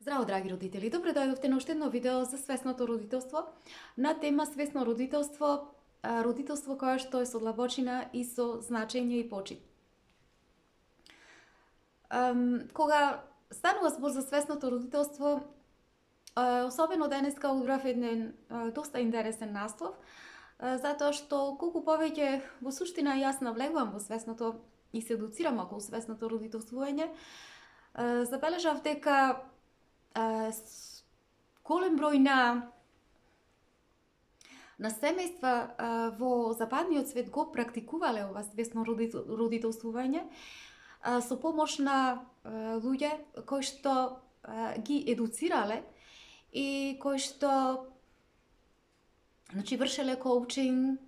Здраво, драги родители! Добре дојдовте на уште едно видео за свесното родителство. На тема свесно родителство, родителство кое што е со длабочина и со значење и почит. Кога станува збор за свесното родителство, особено денеска одбрав еден доста интересен наслов, затоа што колку повеќе во суштина јас навлегувам во свесното и се едуцирам околу свесното родителствување, забележав дека голем број на семејства во западниот свет го практикувале ова свесно родителствување со помош на луѓе кои што ги едуцирале и кои што вршеле коучинг,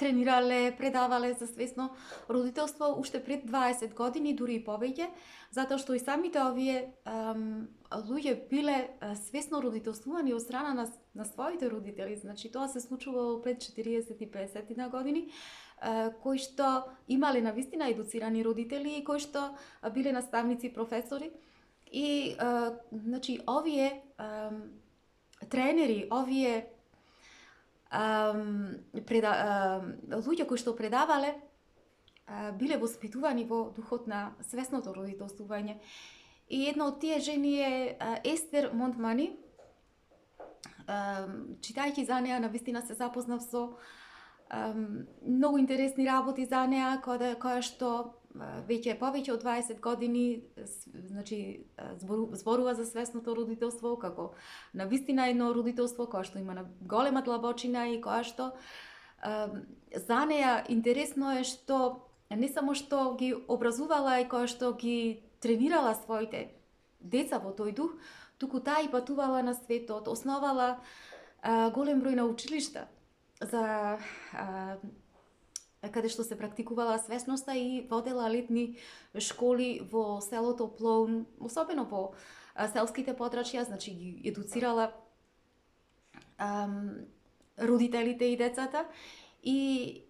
тренирале, предавале за свесно родителство уште пред 20 години, дури и повеќе, затоа што и самите овие луѓе биле свесно родителствувани од страна на своите родители. Значи тоа се случувало пред 40 и 50 на години, кои што имале навистина едуцирани родители и кои што биле наставници, професори. И овие тренери, овие луѓе кои што предавале биле воспитувани во духот на свесното родителствување. И една од тие жени е Естер Монтмани. Читајќи за неа, навистина се запознав со многу интересни работи за неа, која што веќе повеќе од 20 години зборува за свесното родителство како навистина едно родителство кое што има голема длабочина и која што за неа интересно е што не само што ги образувала и која што ги тренирала своите деца во тој дух, туку таа и патувала на светот, основала голем број на училишта за каде што се практикувала свесноста и водела летни школи во селото Плоун, особено во селските подрачја, значи ги едуцирала родителите и децата. И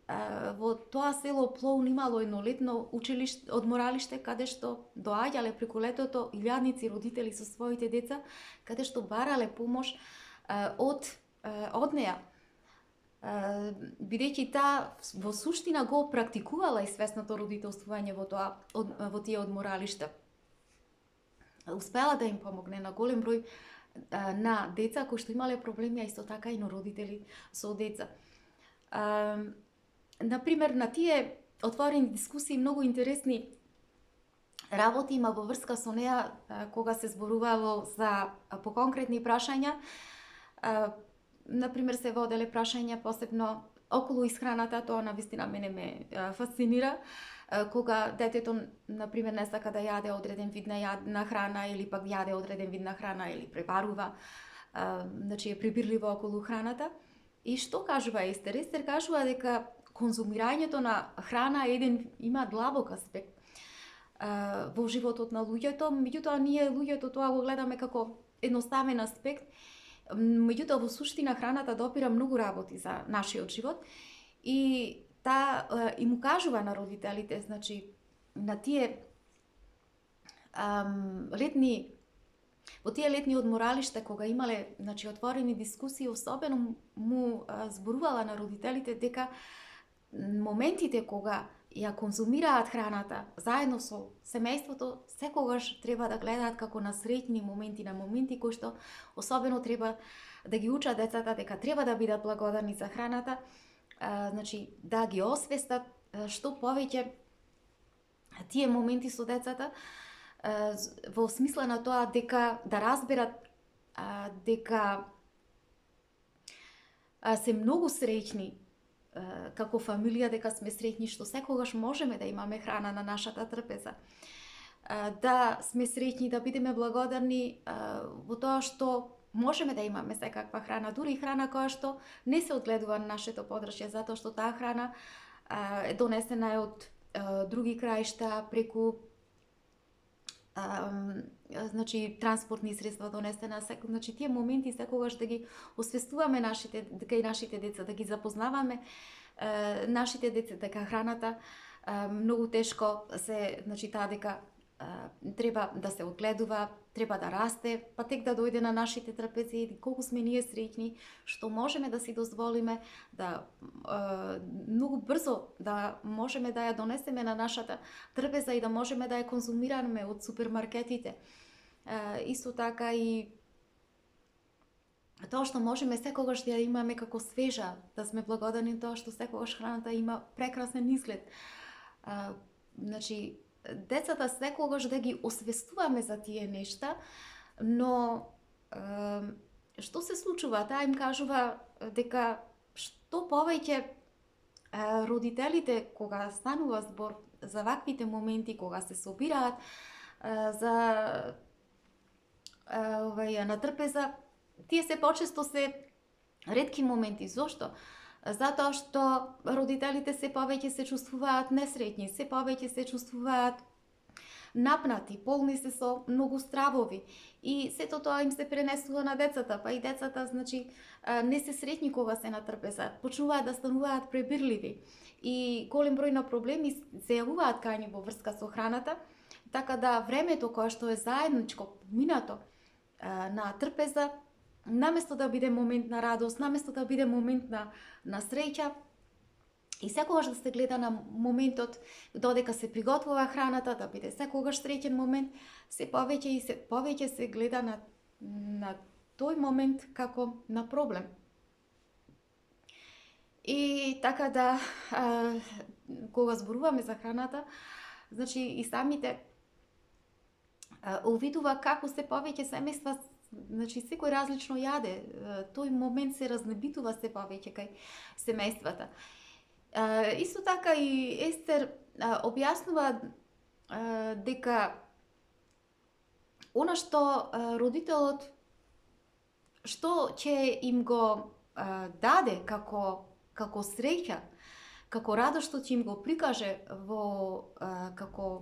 во тоа село Плоун имало едно летно училиште, одморалиште, каде што доаѓале преку летото илјадници родители со своите деца, каде што барале помош од неа, бидејќи таа во суштина го практикувала и свесното родителствување во тие одморалишта. Успела да им помогне на голем број на деца кои што имале проблеми, а исто така и на родители со деца. Например, на тие отворени дискусии многу интересни работи има во врска со неа кога се зборувало за по конкретни прашања. Например, се воделе прашања посебно околу исхраната, тоа навистина мене ме фасцинира, кога детето, например, не сака да јаде одреден вид на храна или пак јаде одреден вид на храна или пребарува, значи е прибирливо околу храната. И што кажува Естер? Естер кажува дека конзумирањето на храна има длабок аспект во животот на луѓето, меѓутоа ние луѓето тоа го гледаме како едноставен аспект. Меѓутоа во суштина храната допира многу работи за нашиот живот и таа им кажува на родителите, значи на тие во тие летни одморалишта кога имале отворени дискусии, особено му зборувала на родителите дека моментите кога ја конзумираат храната заедно со семејството, секогаш треба да гледаат како на среќни моменти, на моменти кои што особено треба да ги учат децата дека треба да бидат благодарни за храната, значи да ги освестат што повеќе тие моменти со децата, во смисла на тоа дека да разберат дека се многу среќни како фамилија, дека сме среќни што секогаш можеме да имаме храна на нашата трпеза. Да сме среќни, да бидеме благодарни во тоа што можеме да имаме секаква храна, дури и храна која што не се одгледува на нашето подрачје, затоа што таа храна е донесена од други краишта преку транспортни средства донесена, значи тие моменти секогаш да ги освестуваме дека и нашите деца, да ги запознаваме нашите деца дека храната многу тешко се, значи таа дека треба да се одгледува, треба да расте, па тек да дојде на нашите трапези, колку сме ние среќни што можеме да си дозволиме да многу брзо да можеме да ја донесеме на нашата трпеза и да можеме да ја конзумираме од супермаркетите. Исто така и тоа што можеме секогаш да ја имаме како свежа, да сме благодарни тоа што секогаш храната има прекрасен изглед. Значи, децата секогаш да ги освестуваме за тие нешта, но што се случува? Таа им кажува дека што повеќе родителите кога станува збор за ваквите моменти, кога се собираат за на трпеза, тие се почесто се ретки моменти. Зошто? Затоа што родителите се повеќе се чувствуваат несреќни, се повеќе се чувствуваат напнати, полни се со многу стравови и сето тоа им се пренесува на децата, па и децата, значи, не се среќни кога се на трпеза, почнуваат да стануваат пребирливи и голем број на проблеми се јавуваат кај нив во врска со храната, така да времето кое што е заедничко минато на трпеза, наместо да биде момент на радост, наместо да биде момент на среќа, и секогаш да се гледа на моментот додека се приготвува храната, да биде секогаш среќен момент, се повеќе и се повеќе се гледа на тој момент како на проблем. И така да, кога зборуваме за храната, значи и самите увидува како се повеќе семејства, значи секој различно јаде, тој момент се разнебитува се повеќе кај семејствата. Исто така и Естер објаснува дека она што родителот што ќе им го даде како среќа, како радост што ќе им го прикаже во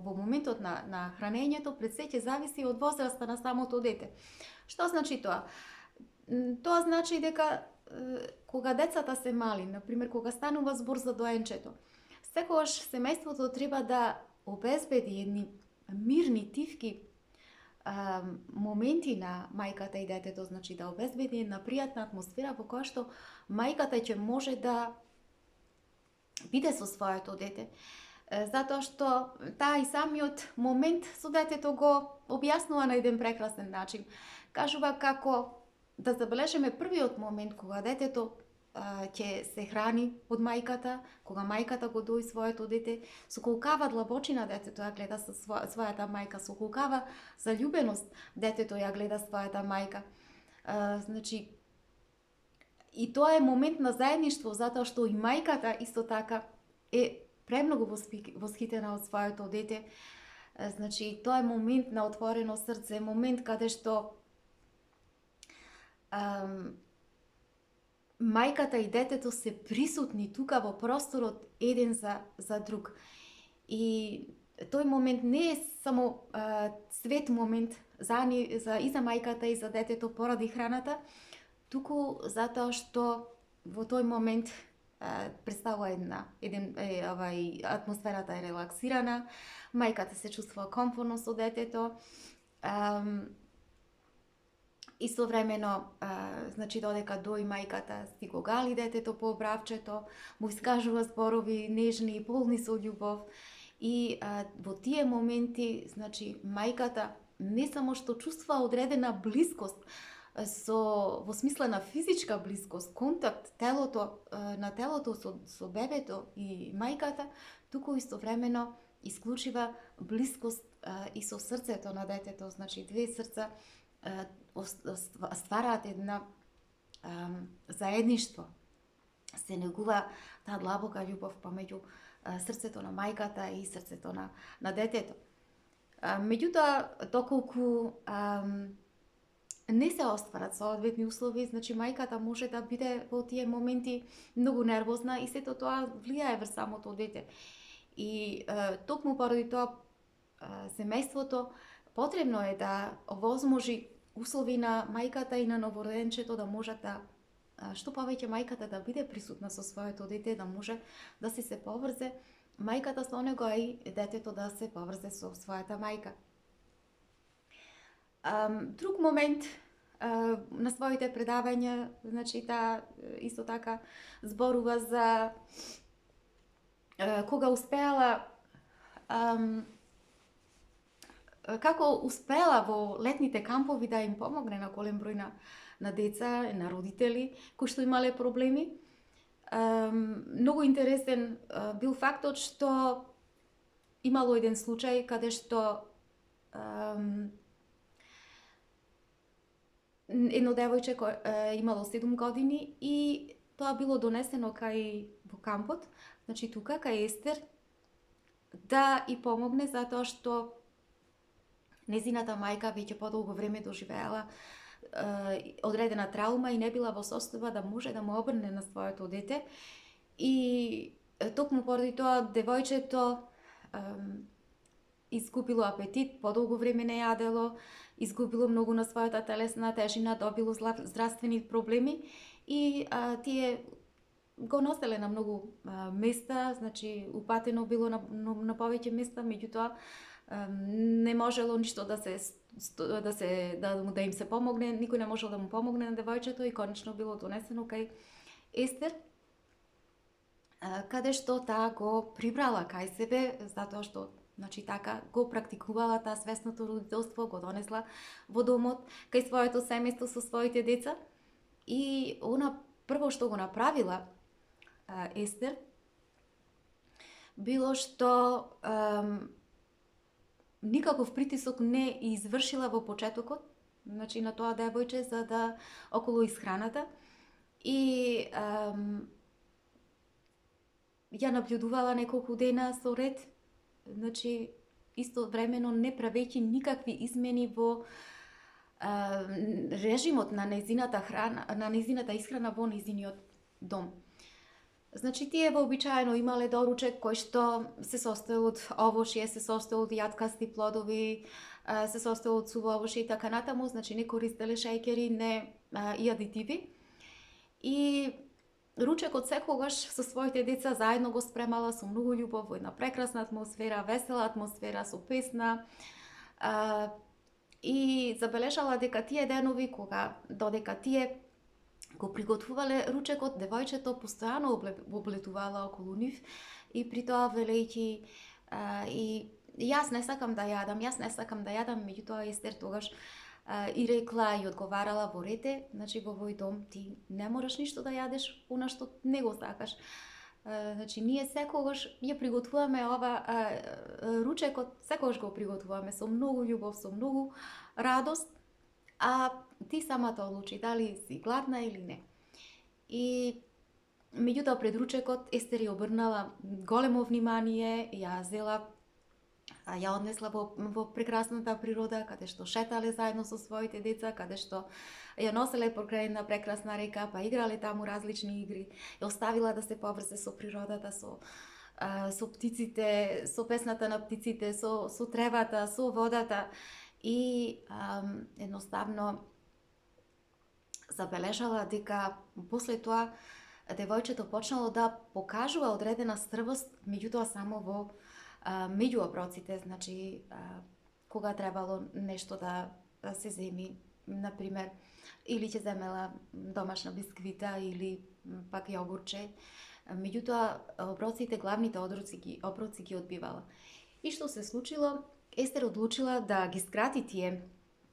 моментот на хранењето, пред се ќе зависи од возраста на самото дете. Што значи тоа? Тоа значи дека кога децата се мали, например кога станува збор за доенчето, секогаш семејството треба да обезбеди едни мирни, тивки моменти на мајката и детето, значи да обезбеди една пријатна атмосфера во која што мајката ќе може да биде со своето дете. Затоа што таа и самиот момент со детето го објаснува на еден прекрасен начин. Кажува како да забележиме првиот момент кога детето ќе се храни од мајката, кога мајката го дои своето дете, со колкава длабочина детето ја гледа со својата мајка, со колкава заљубеност детето ја гледа својата мајка. Значи, и тоа е момент на заедништво, затоа што и мајката исто така е премногу восхитена од своето дете. Значи, тоа е момент на отворено срце, момент каде што мајката и детето се присутни тука во просторот еден за друг. И тој момент не е само свет момент и за мајката и за детето поради храната, туку затоа што во тој момент представува атмосферата е релаксирана, мајката се чувствува комфортно со детето, истовремено, значи додека дои мајката си го гали детето по обравчето, му искажува зборови нежни и полни со љубов. И во тие моменти, значи мајката не само што чувствува одредена блискост, во смисла на физичка блискост, контакт на телото со бебето и мајката, туку истовремено исклучива блискост и со срцето на детето, значи две срца ствараат една заедништво. Се негува таа длабока љубов помеѓу срцето на мајката и срцето на детето. Меѓутоа, доколку не се остварат соодветни услови, значи мајката може да биде во тие моменти многу нервозна и сето тоа влијае врз самото дете. И токму поради тоа семејството потребно е да овозможи услови на мајката и на новороденчето да можат да што повеќе мајката да биде присутна со своето дете, да може да се поврзе мајката со него, а и детето да се поврзе со својата мајка. Друг момент на своите предавања, значи таа исто така зборува за кога успеала како успеала во летните кампови да им помогне на голем број на деца, на родители кои што имале проблеми. Многу интересен бил фактот што имало еден случај каде што едно девојче имало 7 години и тоа било донесено кај во кампот, значи тука кај Естер, да и помогне затоа што незината мајка веќе подолго време доживеала одредена траума и не била во состојба да може да му обрне на своето дете. И токму поради тоа девојчето изгубило апетит, подолго време не јадело, изгубило многу на својата телесна тежина, добило здравствени проблеми и тие го носеле на многу места, значи упатено било на повеќе места, меѓутоа не можело ништо да им се помогне, никој не можел да му помогне на девојчето и конечно било донесено кај Естер, каде што таа го прибрала кај себе, затоа што значи така го практикувала таа свесното родителство, го донесла во домот кај своето семејство со своите деца и она прво што го направила Естер било што никаков притисок не извршила во почетокот, значи на тоа девојче за да околу исхраната и ја наблюдувала неколку дена со ред, значи истовремено не правејќи никакви измени во режимот на нејзината храна, на нејзината исхрана во нејзиниот дом. Значи тие вообичаено имале доручек кој што се состоел од овошје, се состоел од јаткасти плодови, се состоел од суво овошје и така натаму, значи не користеле шеќери, не и адитиви. И ручекот секогаш со своите деца заедно го спремала со многу љубов во една прекрасна атмосфера, весела атмосфера, со песна. И забележала дека тие денови кога додека тие го приготвувале ручекот, девојчето постојано облетувала околу нив и при тоа велејќи и јас не сакам да јадам, меѓутоа Естер тогаш и рекла и одговарала во рете, значи во овој дом ти не мораш ништо да јадеш, она што не го сакаш. Значи ние секогаш ја приготвуваме ова ручекот, секогаш го приготвуваме со многу љубов, со многу радост, а ти самата одлучи дали си гладна или не. И меѓутоа пред ручекот Естер ја обрнала големо внимание, ја зела, ја однесла во прекрасната природа, каде што шетале заедно со своите деца, каде што ја носеле покрај една прекрасна река, па играле таму различни игри, ја оставила да се поврзе со природата, со птиците, со песната на птиците, со тревата, со водата и едноставно забележала дека после тоа девојчето почнало да покажува одредена стрвост, меѓутоа само во меѓу оброците, значи кога требало нешто да се земи, например, или ќе земела домашна бисквита или пак јогурче, меѓутоа оброците, главните оброци ги одбивала. И што се случило? Естер одлучила да ги скрати тие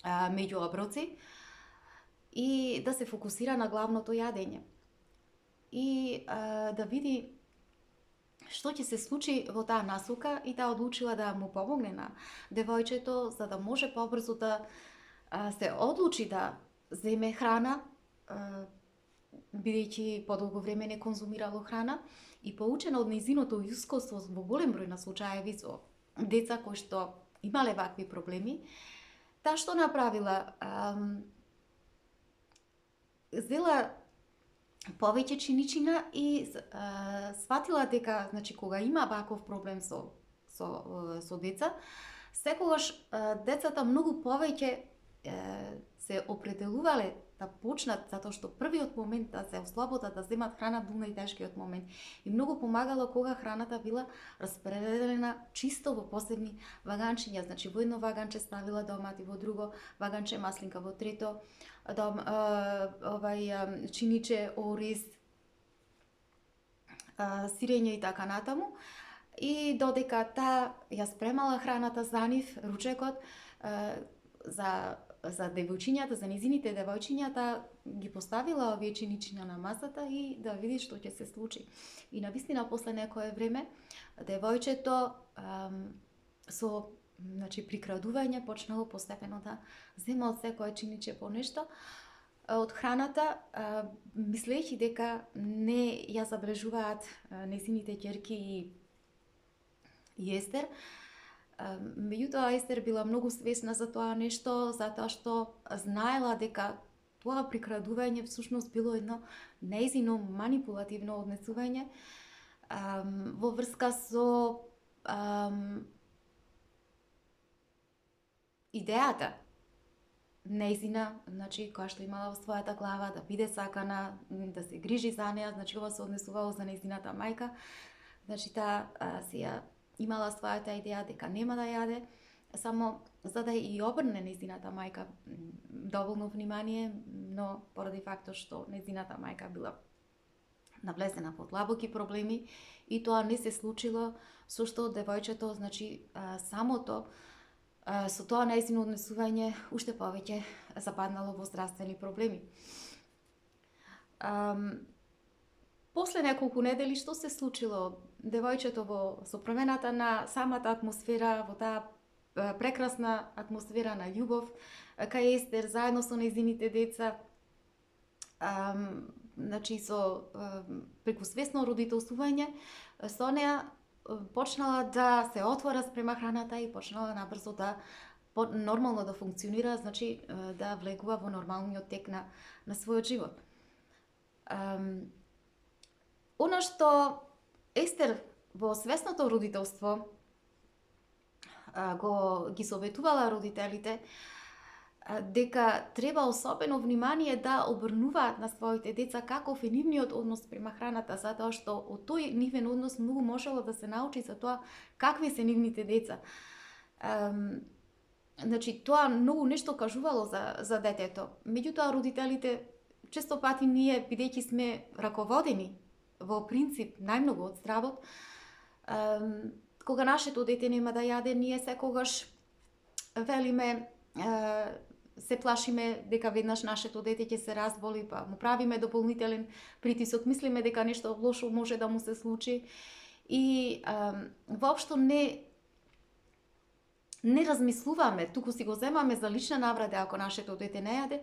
меѓу оброци и да се фокусира на главното јадење. И да види што ќе се случи во таа насока и таа одлучила да му помогне на девојчето за да може побрзо да се одлучи да земе храна, бидејќи подолго време не конзумирало храна и поучена од нејзиното искуство во голем број на случаеви со деца кои што имале вакви проблеми, таа што направила? Зела повеќе чиничина и сватила дека, значи, кога има ваков проблем со деца, секогаш децата многу повеќе се определувале да почнат, затоа што првиот момент да се ослободат, да земат храна бил најтешкиот момент. И многу помагало кога храната била распределена чисто во посебни ваганчиња. Значи во едно ваганче ставила домати, во друго ваганче маслинка, во трето чиниче, ориз, сирење и така натаму. И додека таа ја спремала храната за нив, ручекот, за девојчињата, за низините девојчињата, ги поставила овие чиничиња на масата и да види што ќе се случи. И навистина после некое време девојчето со прикрадување почнало постепено да зема од секое чиниче по нешто од храната, мислејќи дека не ја забележуваат незините ќерки и Естер. Меѓутоа Естер била многу свесна за тоа нешто, затоа што знаела дека тоа прикрадување всушност било едно нејзино манипулативно однесување во врска со идејата нејзина, која што имала во својата глава, да биде сакана, да се грижи за неа, ова се однесувало за нејзината мајка. Таа си ја имала својата идеја дека нема да јаде, само за да и обрне нејзината мајка доволно внимание, но поради фактот што нејзината мајка била навлезена во длабоки проблеми и тоа не се случило, со што девојчето, самото со тоа нејзино однесување уште повеќе западнало во здравствени проблеми. После неколку недели што се случило? Девојчето со промената на самата атмосфера, во таа прекрасна атмосфера на љубов, кај Естер заедно со нејзините деца, со преку свесно родителствување, со неа почнала да се отвора спрема храната и почнала набрзо да нормално да функционира, да влегува во нормалниот тек на својот живот. Она што Естер во свесното родителство ги советувала родителите дека треба особено внимание да обрнуваат на своите деца каков е нивниот однос према храната, затоа што од тој нивен однос многу можело да се научи за тоа какви се нивните деца. Тоа многу нешто кажувало за детето. Меѓутоа родителите често пати ние, бидејќи сме раководени во принцип најмногу од здравот, кога нашето дете нема да јаде, ние секогаш велиме, се плашиме дека веднаш нашето дете ќе се разболи, па му правиме дополнителен притисок, мислиме дека нешто лошо може да му се случи и воопшто не размислуваме, туку си го земаме за лична навреда ако нашето дете не јаде,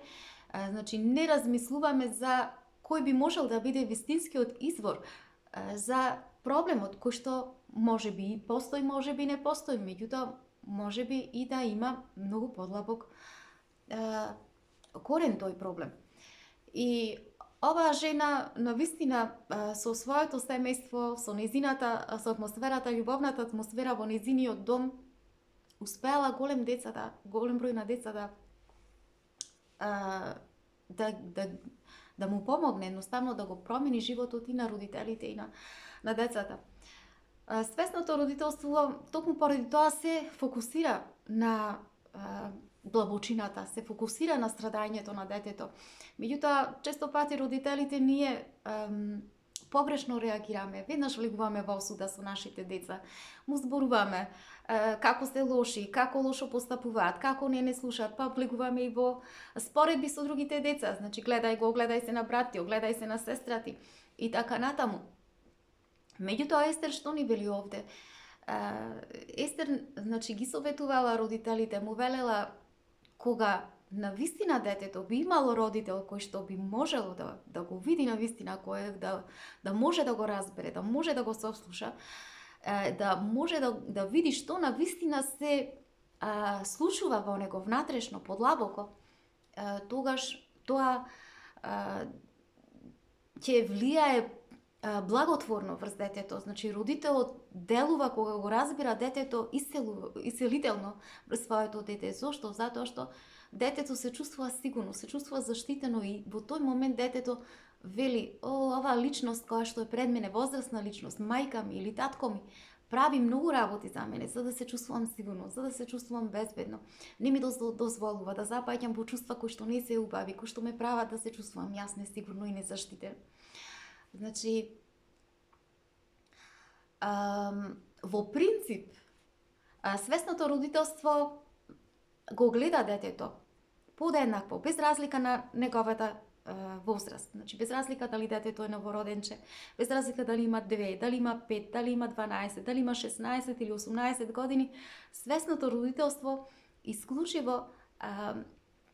не размислуваме за кој би можел да биде вистинскиот извор за проблемот кој што може би постои, може би не постои, меѓутоа може би и да има многу подлабок корен тој проблем. И оваа жена навистина со своето семејство, со атмосферата, љубовната атмосфера во нејзиниот дом, успеала голем број на деца да му помогне, едноставно да го промени животот и на родителите и на децата. Свесното родителство токму поради тоа се фокусира на длабочината, се фокусира на страдањето на детето. Меѓутоа, често пати родителите ние погрешно реагираме, веднаш влегуваме во осуда со нашите деца, му зборуваме како се лоши, како лошо постапуваат, како не слушаат, па влегуваме и во споредби со другите деца, гледај се на брат ти, гледај се на сестра ти и така натаму. Меѓутоа, Естер што ни вели овде? Естер, ги советувала родителите, му велела кога навистина детето би имало родител кој што би можело да го види навистина, кој да може да го разбере, да може да го сослуша, да може да види што навистина се случува во него внатрешно, подлабоко, тогаш тоа ќе влијае благотворно врз детето. Родителот делува кога го разбира детето исцелително врз своето дете. Зошто? Затоа што детето се чувствува сигурно, се чувствува заштитено и во тој момент детето вели, оваа личност која што е пред мене, возрастна личност, мајка ми или татко ми, прави многу работи за мене, за да се чувствувам сигурно, за да се чувствувам безбедно. Не ми дозволува да запаѓам во чувства кои што не се убави, кои што ме прават да се чувствувам јас несигурно и незаштитен. Значи, во принцип, свесното родителство го гледа детето подеднакво, без разлика на неговата возраст. Значи, без разлика дали детето е новороденче, без разлика дали има 2, дали има 5, дали има 12, дали има 16 или 18 години, свесното родителство исклучиво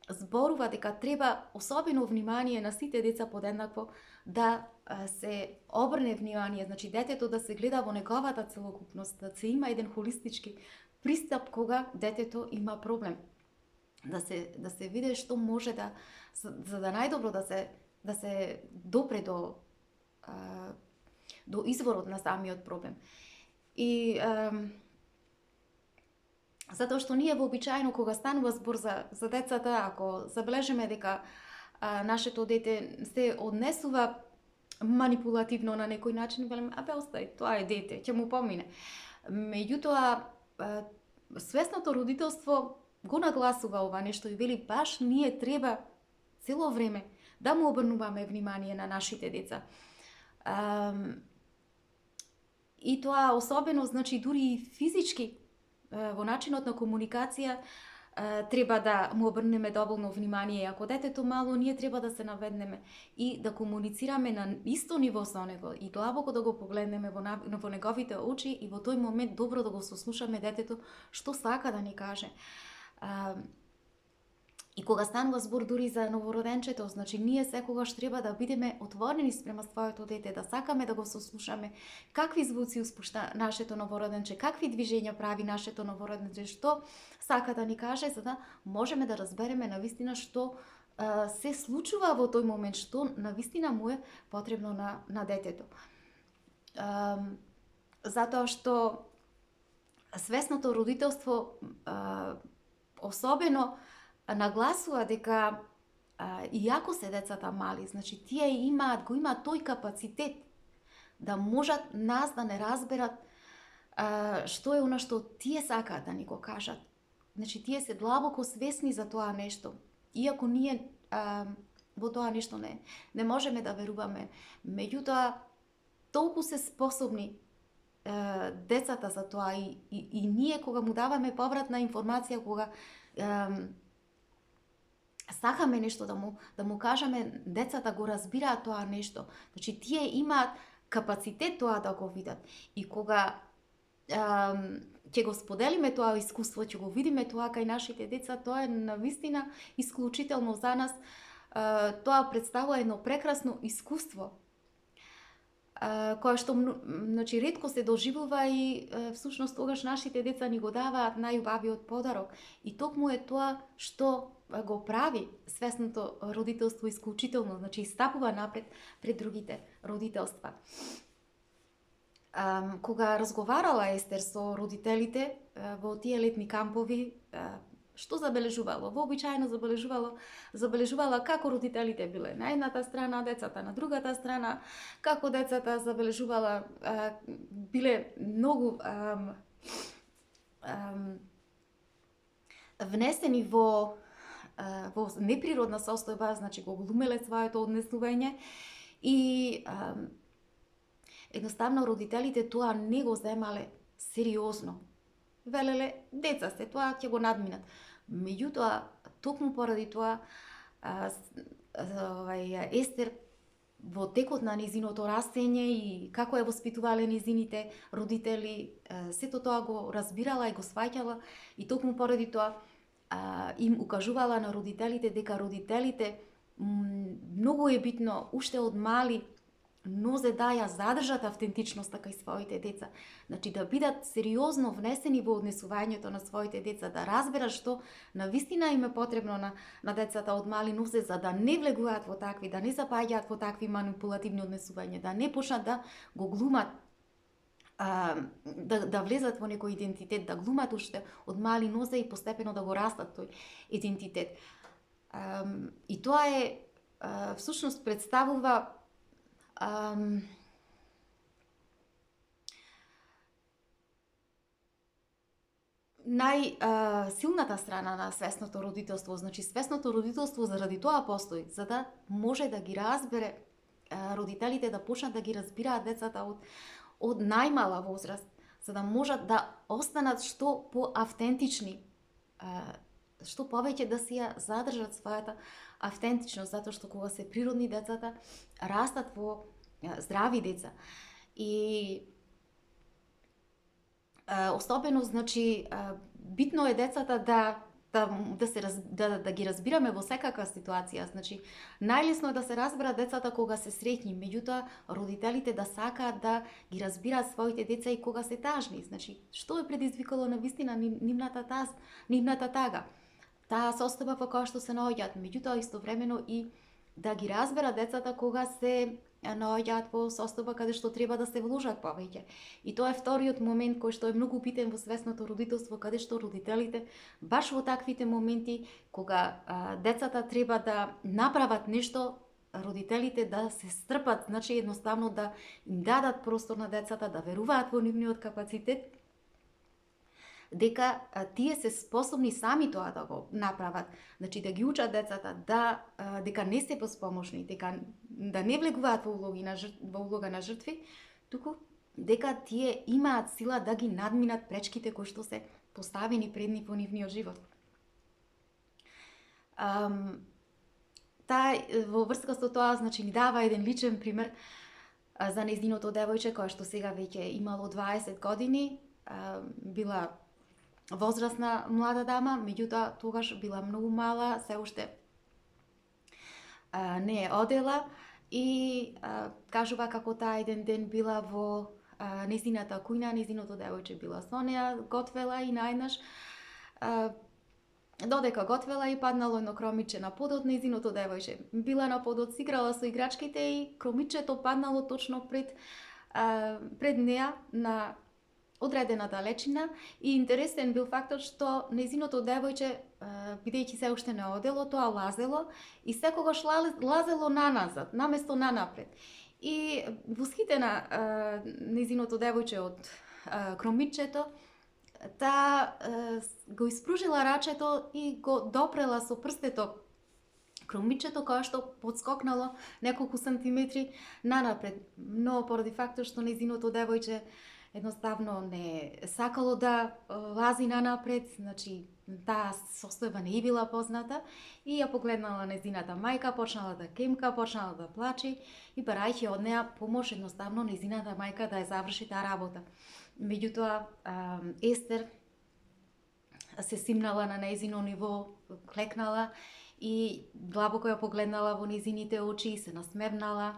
зборува дека треба особено внимание на сите деца подеднакво да се обрне внимание, значи детето да се гледа во неговата целокупност, да се има еден холистички пристап кога детето има проблем. Да се види што може да, за да најдобро да се допре до изворот на самиот проблем. И затоа што ние вообичаено кога станува збор за децата, ако забележиме дека нашето дете се однесува манипулативно на некој начин, велим, остај, тоа е дете, ќе му помине. Меѓутоа, свесното родителство го нагласува ова нешто и вели, баш ние треба цело време да му обрнуваме внимание на нашите деца. И тоа особено, значи, дури и физички, во начинот на комуникација, треба да му обрнеме доволно внимание. Ако детето мало, ние треба да се наведнеме и да комуницираме на исто ниво со него и длабоко да го погледнеме во неговите очи и во тој момент добро да го сослушаме детето што сака да ни каже. И кога станува збор дури за новороденчето, значи ние секогаш треба да бидеме отворени спрема своето дете, да сакаме да го сослушаме какви звуци испушта нашето новороденче, какви движења прави нашето новороденче, што сака да ни каже, за да можеме да разбереме навистина што се случува во тој момент, што навистина му е потребно на детето. Затоа што свесното родителство особено нагласува дека иако се децата мали, значи тие го имаат тој капацитет да можат нас да не разберат што е она што тие сакаат да ни го кажат. Значи тие се длабоко свесни за тоа нешто. Иако ние во тоа нешто не можеме да веруваме. Меѓутоа, толку се способни децата за тоа и ние кога му даваме повратна информација, кога сакаме нешто да му кажеме, децата го разбираат тоа нешто. Значи тие имаат капацитет тоа да го видат. И кога ќе го споделиме тоа искуство, ќе го видиме тоа кај нашите деца, тоа е навистина исклучително за нас. Тоа представува едно прекрасно искуство кое што значи ретко се доживува и всушност тогаш нашите деца ни го даваат најубавиот подарок. И токму е тоа што го прави свесното родителство исклучително, значи стапува напред пред другите родителства. Кога разговарала Естер со родителите во тие летни кампови, што забележувало? Вообичаено забележувала како родителите биле на едната страна, децата на другата страна, како децата забележувала биле многу внесени во неприродна состојба, значи го глумеле своето однесување и едноставно родителите тоа не го земале сериозно. Велеле, деца се, тоа ќе го надминат. Меѓутоа, токму поради тоа, Естер во текот на незиното растење и како е воспитувале незините родители, сето тоа го разбирала и го сваќала и токму поради тоа им укажувала на родителите дека родителите многу е битно уште од мали нозе да ја задржат автентичноста кај своите деца. Значи да бидат сериозно внесени во однесувањето на своите деца, да разберат што навистина им е потребно на децата од мали нозе, за да не влегуваат во такви, да не запаѓаат во такви манипулативни однесувања, да не почнат да го глумат да влезат во некој идентитет, да глумат уште од мали нозе и постепено да го растат тој идентитет. И тоа е, всушност представува најсилната страна на свесното родителство. Значи, свесното родителство заради тоа постои, за да може да ги разбере родителите, да почнат да ги разбираат децата од најмала возраст, за да можат да останат што поавтентични, што повеќе да си ја задржат својата автентичност, затоа што кога се природни децата, растат во здрави деца. И особено, значи, битно е децата да ги разбираме во секака ситуација. Значи, најлесно е да се разберат децата кога се среќни, меѓутоа родителите да сакаат да ги разбираат своите деца и кога се тажни. Значи, што е предизвикало на вистина нивната тага? Таа состојба во која што се наоѓаат, меѓутоа истовремено и да ги разберат децата кога се наоѓаат во состојба каде што треба да се вложат повеќе. И тоа е вториот момент кој што е многу битен во свесното родителство, каде што родителите баш во таквите моменти кога децата треба да направат нешто, родителите да се стрпат, значи едноставно да им дадат простор на децата, да веруваат во нивниот капацитет, дека тие се способни сами тоа да го направат. Значи да ги учат децата дека не се беспомошни, дека да не влегуваат во улога на жртви, туку дека тие имаат сила да ги надминат пречките кои што се поставени пред нив во нивниот живот. Во врска со тоа, значи, ни дава еден личен пример за нејзиното девојче, која што сега веќе имало 20 години, била возрастна млада дама, меѓутоа тогаш била многу мала, се уште не е одела и кажува како таа еден ден била во нејзината кујна, нејзиното девојче била со неа, готвела и најнаш додека готвела и паднало едно кромиче на подот, нејзиното девојче била на подот, играла со играчките и кромичето паднало точно пред неа на одредена далечина. И интересен бил фактот што нејзиното девојче, бидејќи се уште не одело, тоа лазело и секогаш лазело наназад, наместо нанапред. И восхитена нејзиното девојче од кромичето, таа го испружила рачето и го допрела со прстето кромичето, кое што подскокнало неколку сантиметри нанапред. Но поради фактот што нејзиното девојче едноставно не сакало да лази нанапред, значи таа состојба не и била позната, и ја погледнала нејзината мајка, почнала да кемка, почнала да плаче и барајќи од неа помош, едноставно нејзината мајка да ја заврши таа работа. Меѓутоа, Естер се симнала на нејзино ниво, клекнала и длабоко ја погледнала во нејзините очи и се насмевнала,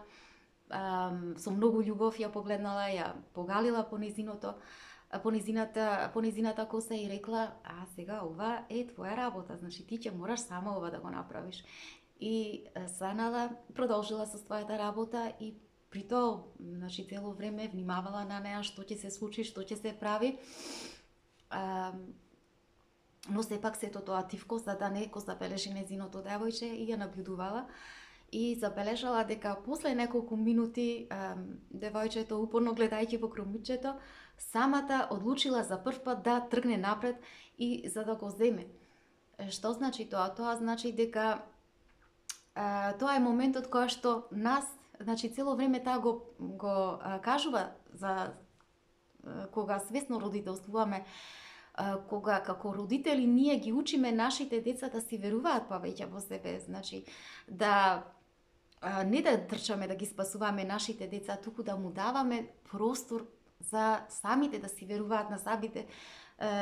со многу љубов ја погледнала, ја погалила по нејзината коса и рекла: а сега ова е твоја работа, значи ти ќе мораш сама ова да го направиш. И станала, продолжила со својата работа и при тоа, значи, цело време внимавала на неа што ќе се случи, што ќе се прави. Но сепак сето тоа тивко, за да не го забележи нејзиното девојче, и ја набљудувала. И забележала дека после неколку минути девојчето, упорно гледајќи во кромичето, самата одлучила за прв пат да тргне напред и за да го земе. Што значи тоа? Тоа значи дека тоа е моментот кој што нас, значи цело време таа го кажува за кога свесно родителствуваме, кога како родители ние ги учиме нашите деца да си веруваат повеќе во себе, значи да не да трчаме да ги спасуваме нашите деца, туку да му даваме простор за самите да си веруваат на самите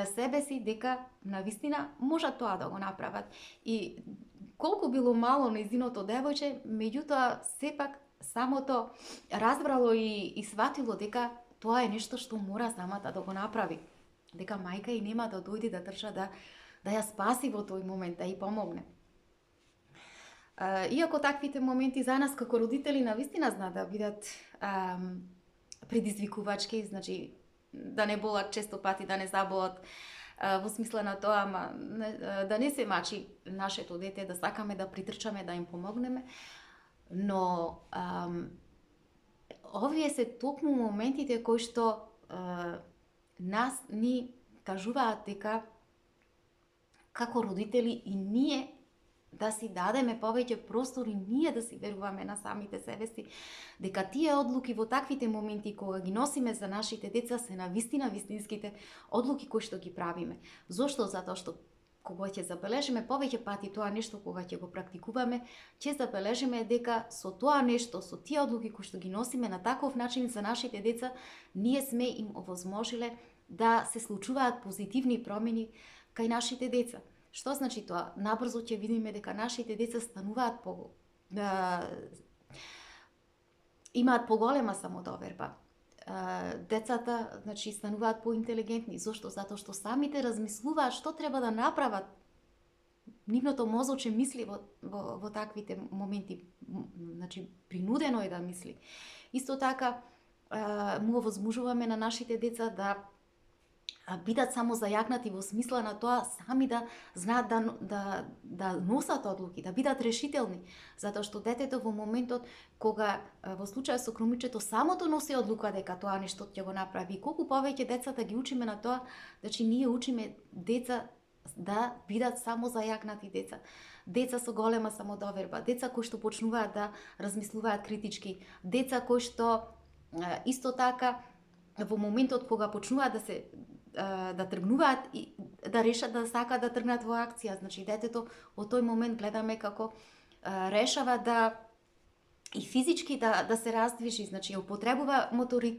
себе си, дека навистина можат тоа да го направат. И колку било мало нејзиното девојче, меѓутоа сепак самото разбрало и сватило дека тоа е нешто што мора самата да го направи. Дека мајка и нема да дојде да трча да ја спаси во тој момент, да ја помогне. Иако таквите моменти за нас како родители навистина знаат да бидат предизвикувачки, значи да не болат често пати, да не заболат, во смисла на тоа, да не се мачи нашето дете, да сакаме да притрчаме, да им помогнеме, но овие се токму моментите кои што нас ни кажуваат дека како родители и ние да си дадеме повеќе простор и ние да си веруваме на самите себе си, дека тие одлуки во таквите моменти кога ги носиме за нашите деца се навистина вистинските одлуки кои што ги правиме. Зошто? Затоа што кога ќе забележиме повеќе пати тоа нешто, кога ќе го практикуваме, ќе забележиме дека со тоа нешто, со тие одлуки кои што ги носиме на таков начин за нашите деца, ние сме им овозможиле да се случуваат позитивни промени кај нашите деца. Што значи тоа? Набрзо ќе видиме дека нашите деца стануваат имаат поголема самодоверба. Децата, значи, стануваат поинтелигентни. Зошто? Затоа што самите размислуваат што треба да направат. Нивното мозоче мисли во таквите моменти, значи принудено е да мисли. Исто така му овозможуваме на нашите деца да бидат само зајакнати во смисла на тоа сами да знаат да носат одлуки, да бидат решителни, затоа што детето во моментот кога во случај со кромичето самото носи одлука дека тоа нешто ќе го направи, колку повеќе децата ги учиме на тоа, значи ние учиме деца да бидат само зајакнати деца, деца со голема самодоверба, деца кои што почнуваат да размислуваат критички, деца кои што исто така во моментот кога почнуваат да тргнуваат и да решат да сакаат да тргнат во акција. Значи детето во тој момент гледаме како решава да и физички да се раздвижи, значи употребува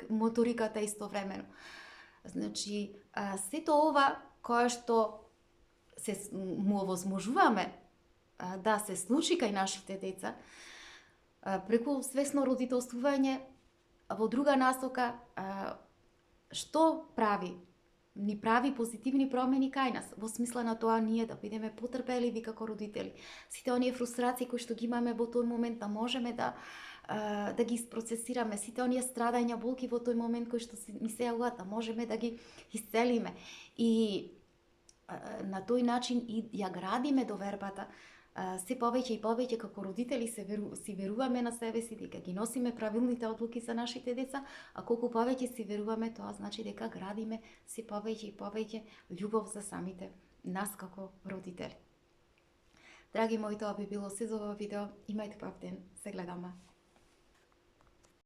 моториката истовремено. Значи сето ова кое што му овозможуваме да се случи кај нашите деца преку свесно родителствување во друга насока, што прави? Ни прави позитивни промени кај нас, во смисла на тоа ние да бидеме потрпеливи како родители. Сите оние фрустрации кои што ги имаме во тој момент да можеме да ги isprocesirаме, сите оние страдања, болки во тој момент кои што ни се јавуваат, да можеме да ги исцелиме. И на тој начин и ја градиме довербата. Се повеќе и повеќе како родители си веруваме на себе си дека ги носиме правилните одлуки за нашите деца, а колку повеќе си веруваме, тоа значи дека градиме се повеќе и повеќе љубов за самите нас како родители. Драги мои, тоа би било се за ова видео. Имајте прав ден. Се гледаме.